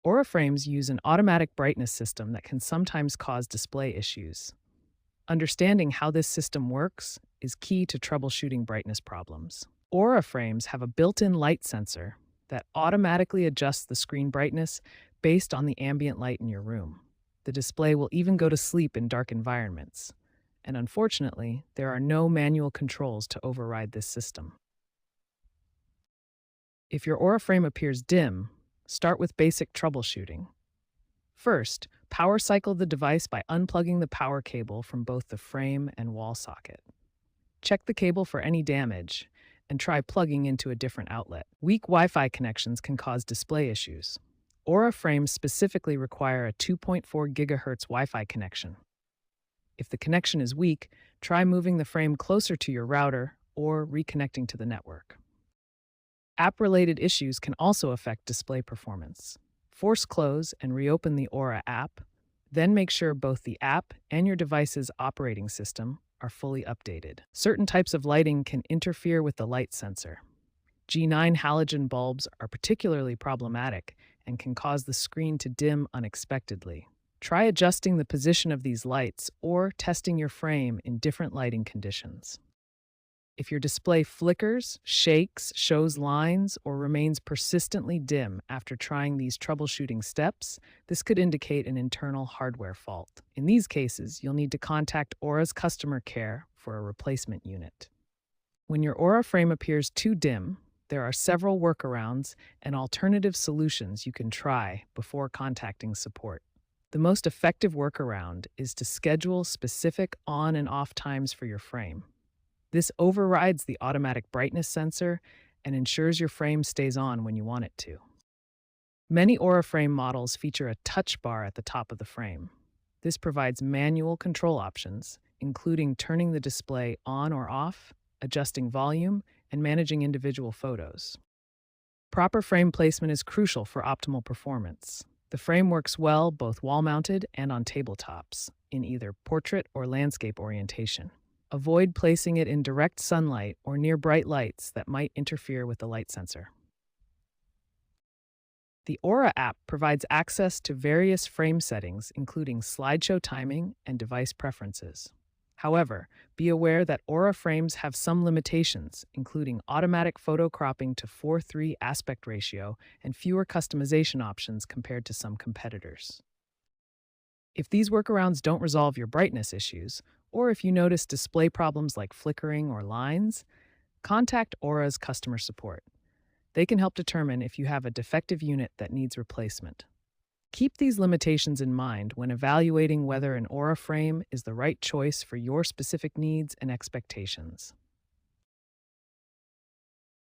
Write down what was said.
Aura frames use an automatic brightness system that can sometimes cause display issues. Understanding how this system works is key to troubleshooting brightness problems. Aura frames have a built-in light sensor that automatically adjusts the screen brightness based on the ambient light in your room. The display will even go to sleep in dark environments. And unfortunately, there are no manual controls to override this system. If your Aura frame appears dim, start with basic troubleshooting. First, power cycle the device by unplugging the power cable from both the frame and wall socket. Check the cable for any damage and try plugging into a different outlet. Weak Wi-Fi connections can cause display issues. Aura frames specifically require a 2.4 GHz Wi-Fi connection. If the connection is weak, try moving the frame closer to your router or reconnecting to the network. App-related issues can also affect display performance. Force close and reopen the Aura app, then make sure both the app and your device's operating system are fully updated. Certain types of lighting can interfere with the light sensor. G9 halogen bulbs are particularly problematic and can cause the screen to dim unexpectedly. Try adjusting the position of these lights or testing your frame in different lighting conditions. If your display flickers, shakes, shows lines, or remains persistently dim after trying these troubleshooting steps, this could indicate an internal hardware fault. In these cases, you'll need to contact Aura's customer care for a replacement unit. When your Aura frame appears too dim, there are several workarounds and alternative solutions you can try before contacting support. The most effective workaround is to schedule specific on and off times for your frame. This overrides the automatic brightness sensor and ensures your frame stays on when you want it to. Many Aura frame models feature a touch bar at the top of the frame. This provides manual control options, including turning the display on or off, adjusting volume, and managing individual photos. Proper frame placement is crucial for optimal performance. The frame works well both wall-mounted and on tabletops, in either portrait or landscape orientation. Avoid placing it in direct sunlight or near bright lights that might interfere with the light sensor. The Aura app provides access to various frame settings, including slideshow timing and device preferences. However, be aware that Aura frames have some limitations, including automatic photo cropping to 4:3 aspect ratio and fewer customization options compared to some competitors. If these workarounds don't resolve your brightness issues, or if you notice display problems like flickering or lines, contact Aura's customer support. They can help determine if you have a defective unit that needs replacement. Keep these limitations in mind when evaluating whether an Aura frame is the right choice for your specific needs and expectations.